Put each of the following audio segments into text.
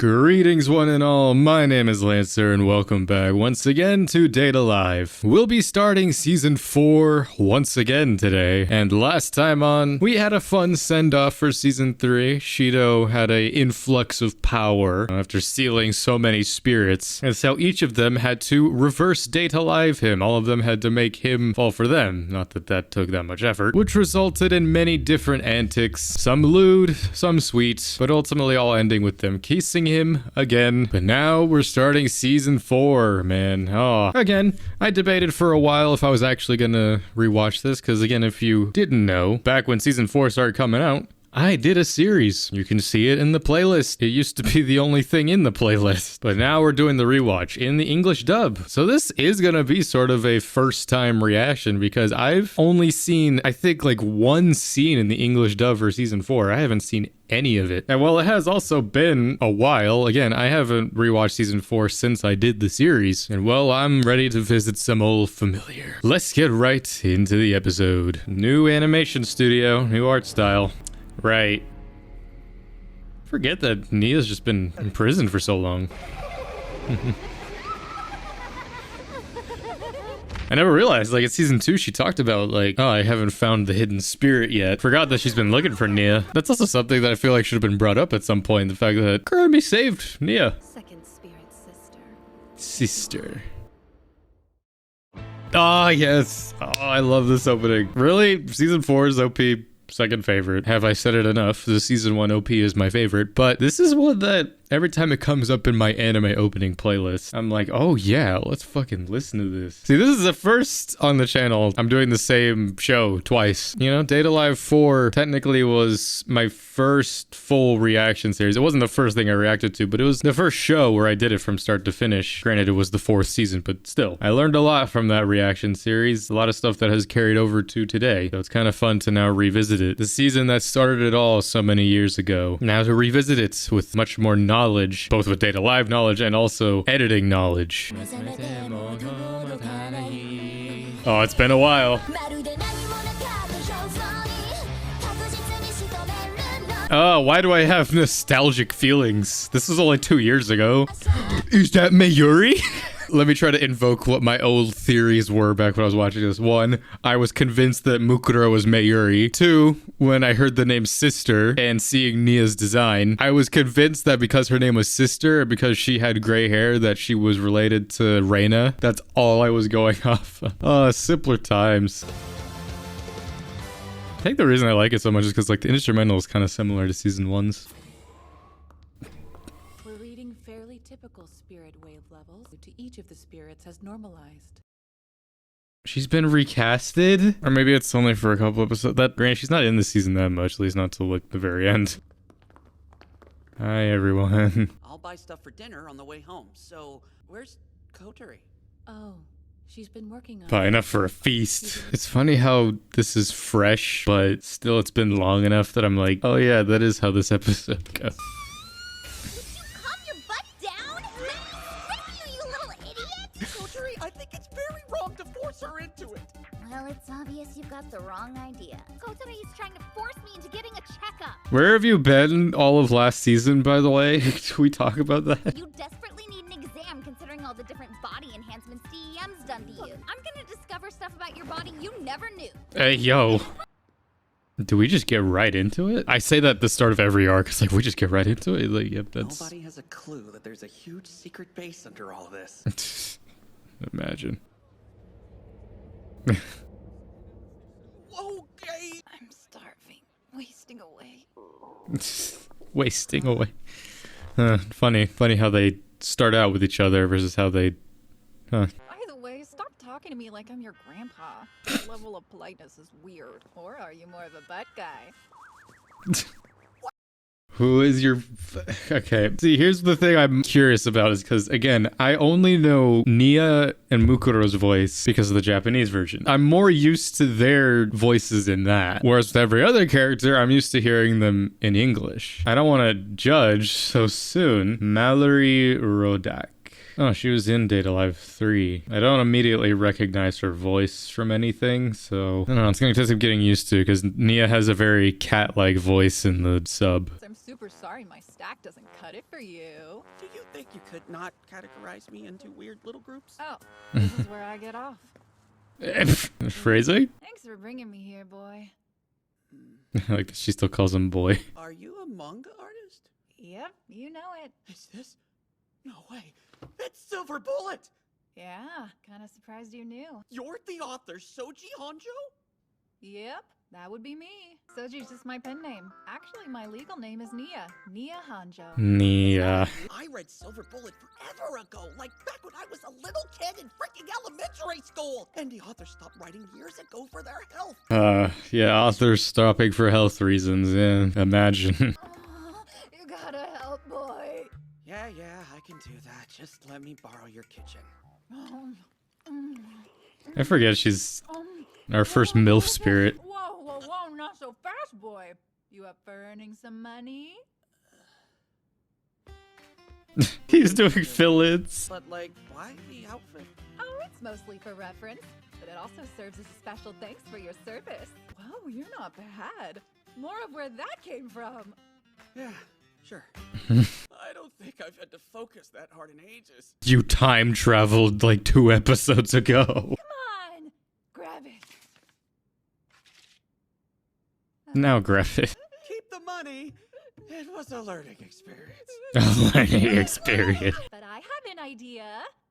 Greetings one and all, my name is Lancer and welcome back once again to Data Live. We'll be starting season 4 once again today, and last time on, we had a fun send-off for season 3. Shido had an influx of power after stealing so many spirits, and so each of them had to reverse Data Live him. All of them had to make him fall for them, not that that took that much effort, which resulted in many different antics, some lewd, some sweet, but ultimately all ending with them kissing him again. But now we're starting season 4, man. Oh, again, I debated for a while if I was actually gonna rewatch this, because again, if you didn't know, back when season 4 started coming out, I did a series. You can see it in the playlist. It used to be the only thing in the playlist, but now we're doing the rewatch in the English dub. So this is gonna be sort of a first time reaction because I've only seen, I think, like one scene in the English dub for season 4. I haven't seen any of it. And while it has also been a while, again, I haven't rewatched season 4 since I did the series. And well, I'm ready to visit some old familiar. Let's get right into the episode. New animation studio, new art style. Right. Forget that Nia's just been in prison for so long. I never realized, like, in season 2, she talked about, like, oh, I haven't found the hidden spirit yet. Forgot that she's been looking for Nia. That's also something that I feel like should have been brought up at some point. The fact that Kurumi saved Nia. Second spirit sister. Sister. Ah, yes. Oh, I love this opening. Really? Season 4's OP. Second favorite. Have I said it enough? The season 1 OP is my favorite, but this is one that every time it comes up in my anime opening playlist, I'm like, oh yeah, let's fucking listen to this. See, this is the first on the channel. I'm doing the same show twice. You know, Data Live 4 technically was my first full reaction series. It wasn't the first thing I reacted to, but it was the first show where I did it from start to finish. Granted, it was the 4th season, but still. I learned a lot from that reaction series. A lot of stuff that has carried over to today. So it's kind of fun to now revisit it. The season that started it all so many years ago. Now to revisit it with much more knowledge, both with Data Live knowledge and also editing knowledge. Oh, it's been a while. Oh, why do I have nostalgic feelings? This was only 2 years ago. Is that Mayuri? Let me try to invoke what my old theories were back when I was watching this. 1, I was convinced that Mukuro was Mayuri. 2, when I heard the name Sister and seeing Nia's design, I was convinced that because her name was Sister, because she had gray hair, that she was related to Reina. That's all I was going off of. Oh, simpler times. I think the reason I like it so much is because, like, the instrumental is kind of similar to season 1's. We're reading fairly typical spirit wave levels. To each of the spirits has normalized. She's been recasted? Or maybe it's only for a couple episodes. That, granted, she's not in the season that much, at least not till, like, the very end. Hi, everyone. I'll buy stuff for dinner on the way home. So, where's Kotori? Oh, she's been working on Probably enough for a feast. It's funny how this is fresh, but still it's been long enough that I'm like, oh yeah, that is how this episode goes. Calm your butt down? You little idiot! Kotori, I think it's very wrong to force her into it. Well, it's obvious you got the wrong idea. Kotori is trying to force me into getting a checkup. Where have you been all of last season, by the way? Can we talk about that? You desperately need an exam considering all the different body enhancements DEM's done to you. I'm gonna discover stuff about your body you never knew. Hey, yo. Do we just get right into it? I say that at the start of every arc. It's like, we just get right into it. Like, yep, that's... Nobody has a clue that there's a huge secret base under all this. Imagine. Okay. I'm starving. Wasting away. Wasting away. Funny how they start out with each other versus how they... By the way, stop talking to me like I'm your grandpa. That level of politeness is weird. Or are you more of a butt guy? Who is your... Okay. See, here's the thing I'm curious about is because, again, I only know Nia and Mukuro's voice because of the Japanese version. I'm more used to their voices in that. Whereas with every other character, I'm used to hearing them in English. I don't want to judge so soon. Mallory Rodak. Oh, she was in Data Live 3. I don't immediately recognize her voice from anything, so I don't know, it's gonna take some getting used to, because Nia has a very cat-like voice in the sub. I'm super sorry my stack doesn't cut it for you. Do you think you could not categorize me into weird little groups? Oh, this is where I get off. Phrasing? Thanks for bringing me here, boy. Like, she still calls him boy. Are you a manga artist? Yep, you know it. Is this? No way. It's Silver Bullet! Yeah, kind of surprised you knew. You're the author, Soji Hanjo? Yep, that would be me. Soji's just my pen name. Actually, my legal name is Nia Hanjo. Nia. I read Silver Bullet forever ago, like back when I was a little kid in freaking elementary school. And the author stopped writing years ago for their health. Yeah, authors stopping for health reasons, yeah, imagine. Oh, you gotta help, boy. Yeah, I can do that. Just let me borrow your kitchen. I forget she's our first MILF spirit. Whoa, not so fast, boy. You up for earning some money? He's doing fill-ins. But like, why the outfit? Oh, it's mostly for reference, but it also serves as a special thanks for your service. Whoa, you're not bad. More of where that came from. Yeah, sure. I don't think I've had to focus that hard in ages. You time traveled like 2 episodes ago. Come on, grab it. Now grab it. Keep the money. It was a learning experience. A learning experience. But I have an idea.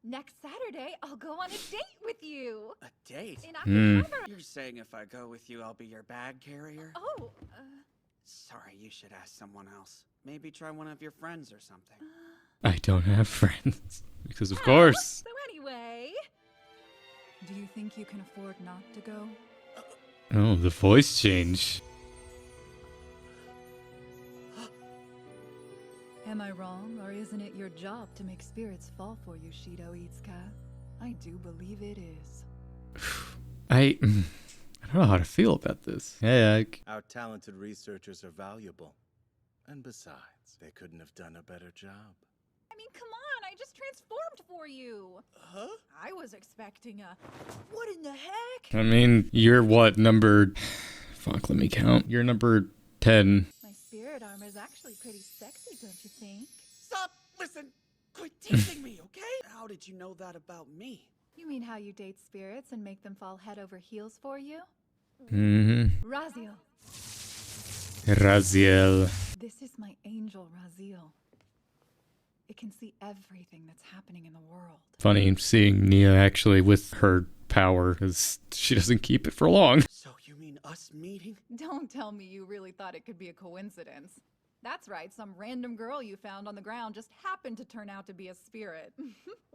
Next Saturday, I'll go on a date with you. A date? In Akihabara. You're saying if I go with you, I'll be your bag carrier? Oh, Sorry, you should ask someone else. Maybe try one of your friends or something. I don't have friends. Because of course. So anyway, do you think you can afford not to go? Oh, the voice change. Am I wrong, or isn't it your job to make spirits fall for you, Shido Itsuka? I do believe it is. I don't know how to feel about this. Yeah, Our talented researchers are valuable. And besides, they couldn't have done a better job. I mean, come on, I just transformed for you. Huh? I was expecting a... What in the heck? I mean, you're what, number... Fuck, let me count. You're number 10. My spirit armor is actually pretty sexy, don't you think? Stop! Listen! Quit teasing me, okay? How did you know that about me? You mean how you date spirits and make them fall head over heels for you? Mm-hmm. Raziel. Raziel. This is my angel, Raziel. It can see everything that's happening in the world. Funny seeing Nia actually with her power, because she doesn't keep it for long. So you mean us meeting? Don't tell me you really thought it could be a coincidence. That's right, some random girl you found on the ground just happened to turn out to be a spirit.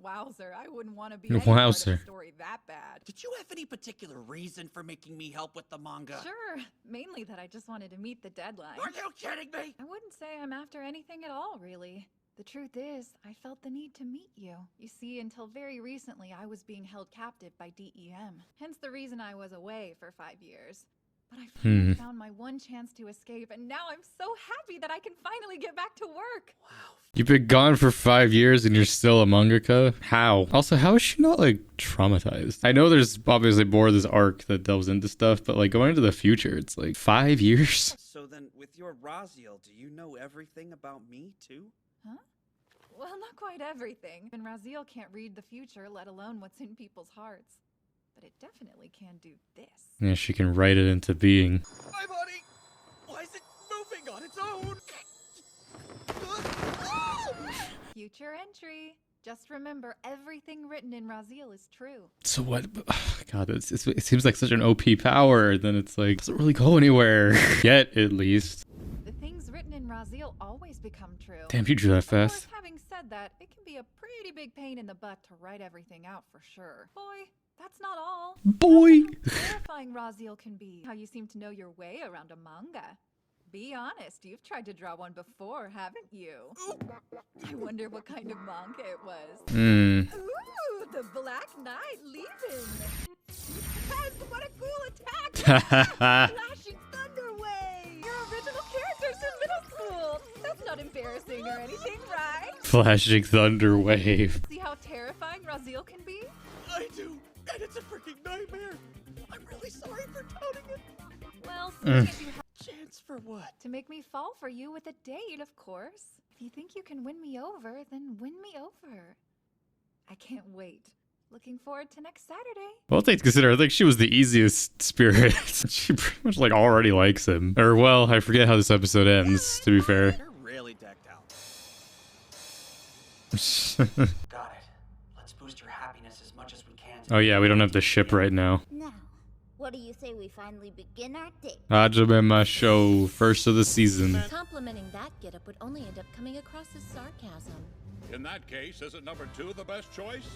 Wowzer, I wouldn't want to be any part of a story that bad. Did you have any particular reason for making me help with the manga? Sure, mainly that I just wanted to meet the deadline. Are you kidding me? I wouldn't say I'm after anything at all, really. The truth is, I felt the need to meet you. You see, until very recently, I was being held captive by DEM. Hence the reason I was away for 5 years. But I finally found my one chance to escape, and now I'm so happy that I can finally get back to work. Wow. You've been gone for 5 years and you're still a mangaka? How? Also, how is she not, like, traumatized? I know there's obviously more of this arc that delves into stuff, but, like, going into the future, it's like 5 years? So then, with your Raziel, do you know everything about me, too? Huh? Well, not quite everything. And Raziel can't read the future, let alone what's in people's hearts. But it definitely can do this. Yeah, she can write it into being. My body! Why is it moving on its own? Future entry. Just remember, everything written in Raziel is true. So what? God, it seems like such an OP power. Then it's like, doesn't really go anywhere. Yet, at least. The things written in Raziel always become true. Damn, you drew that Of course, fast. having said that, it can be a pretty big pain in the butt to write everything out for sure. Boy, that's not all. Boy! That's how terrifying Raziel can be. How you seem to know your way around a manga. Be honest, you've tried to draw one before, haven't you? I wonder what kind of manga it was. Ooh, the Black Knight leaving. And what a cool attack! Flashing Thunder Wave! Your original characters from middle school! That's not embarrassing or anything, right? Flashing Thunder Wave. See how Raziel can be? I do, and it's a freaking nightmare. I'm really sorry for doubting it. Well, seeing as you have Chance for what? to make me fall for you with a date, of course. If you think you can win me over, then win me over. I can't wait. Looking forward to next Saturday. Well, things considered, I think she was the easiest spirit. She pretty much like already likes him. Or well, I forget how this episode ends, to be fair. You're really decked out. Got it. Let's boost your happiness as much as we can. Oh yeah, we don't have the ship right now. Now, what do you say we finally begin our date? Hajime Masho, first of the season. Complimenting that getup would only end up coming across as sarcasm. In that case, isn't number 2 the best choice?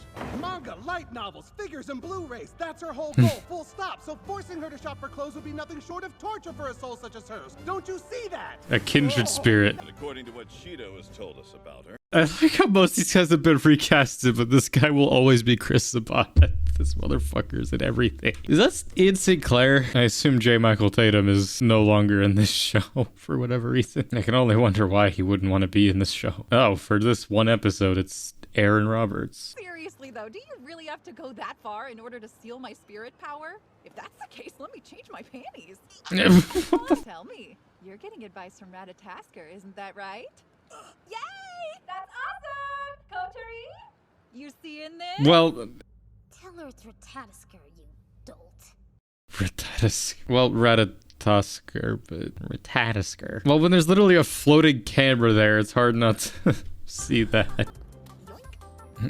Manga, light novels, figures, and Blu-rays. That's her whole goal, full stop. So forcing her to shop for clothes would be nothing short of torture for a soul such as hers. Don't you see that? A kindred spirit. And according to what Shido has told us about her, I like how most of these guys have been recasted, but this guy will always be Chris Sabat. This motherfucker's in everything. Is that Ian Sinclair? I assume J. Michael Tatum is no longer in this show for whatever reason. I can only wonder why he wouldn't want to be in this show. Oh, for this one episode, it's Aaron Roberts. Seriously though, do you really have to go that far in order to steal my spirit power? If that's the case, let me change my panties. Tell me, you're getting advice from Ratatasker, isn't that right? Yay! That's awesome! Coterie? You seeing this? Well, Tell her it's Ratatasker, you dolt. Ratatasker, but Ratatasker. Well, when there's literally a floating camera there, it's hard not to see that.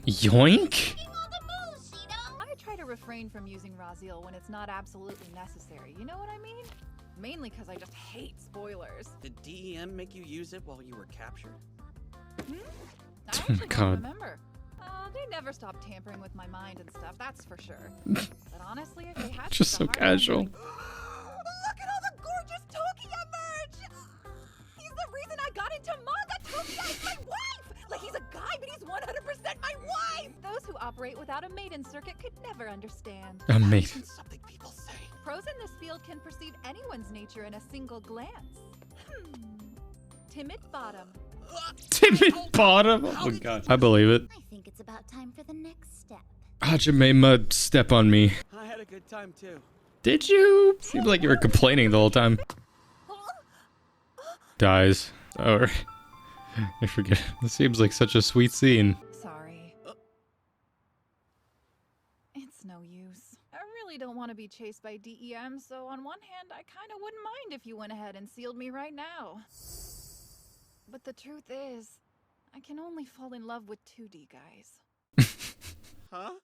Yoink? I try to refrain from using Raziel when it's not absolutely necessary. You know what I mean? Mainly because I just hate spoilers. Did DEM make you use it while you were captured? I actually God. don't remember. They never stopped tampering with my mind and stuff, that's for sure. But honestly, if they had Just such so a hard casual. Look at all the gorgeous Tokia merch! He's the reason I got into manga! Tokia is my wife! Like he's a guy, but he's 100% my wife! Those who operate without a maiden circuit could never understand. Amazing. It's something people say. Pros in this field can perceive anyone's nature in a single glance. Timid bottom. Timid bottom? Oh my god. I believe it. I think it's about time for the next step. Hajime Mud, step on me. I had a good time too. Did you? Seemed like you were complaining the whole time. Dies. Or I forget. This seems like such a sweet scene. Sorry. It's no use. I really don't want to be chased by DEM, so on one hand, I kind of wouldn't mind if you went ahead and sealed me right now. But the truth is, I can only fall in love with 2D guys. Huh?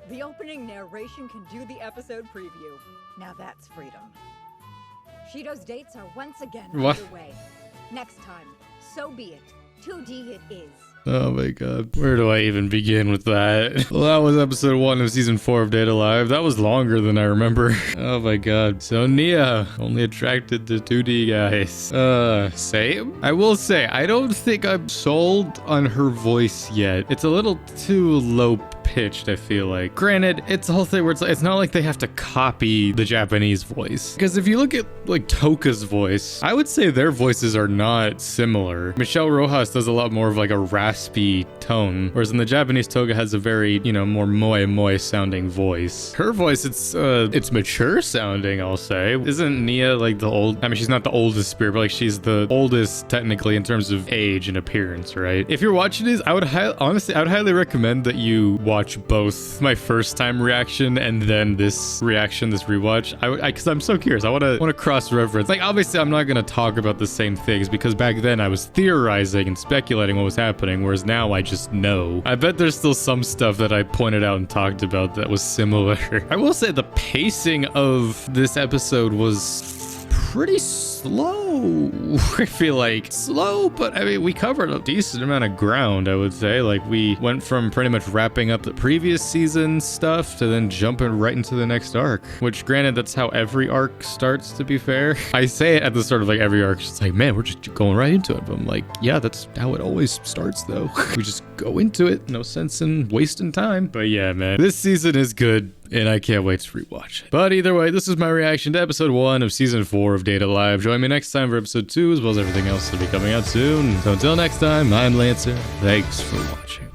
The opening narration can do the episode preview. Now that's freedom. Shido's dates are once again What? underway. Next time, so be it. 2D it is. Oh my god. Where do I even begin with that? Well, that was episode 1 of season 4 of Data Live. That was longer than I remember. Oh my god. So Nia, only attracted to 2D guys. Same? I will say, I don't think I'm sold on her voice yet. It's a little too low pitched, I feel like. Granted, it's the whole thing where it's not like they have to copy the Japanese voice. Because if you look at like Toka's voice, I would say their voices are not similar. Michelle Rojas does a lot more of like a raspy tone, whereas in the Japanese, Toga has a very, you know, more moe sounding voice. Her voice, it's mature sounding, I'll say. Isn't Nia like the old, I mean, she's not the oldest spirit, but like she's the oldest technically in terms of age and appearance, right? If you're watching this, I would highly recommend that you watch both my first time reaction and then this reaction, this rewatch. Because I'm so curious. I want to cross reference. Like, obviously, I'm not gonna talk about the same things because back then I was theorizing and speculating what was happening, whereas now I just know. I bet there's still some stuff that I pointed out and talked about that was similar. I will say the pacing of this episode was pretty slow. I feel like slow, but I mean, we covered a decent amount of ground, I would say. Like, we went from pretty much wrapping up the previous season stuff to then jumping right into the next arc, which granted, that's how every arc starts, to be fair. I say it at the start of like every arc, it's like, man, we're just going right into it. But I'm like, yeah, that's how it always starts though. We just go into it. No sense in wasting time. But yeah, man, this season is good. And I can't wait to rewatch it. But either way, this is my reaction to episode 1 of season 4 of Data Live. Join me next time time for episode 2, as well as everything else to be coming out soon. So until next time, I'm Lancer. Thanks for watching.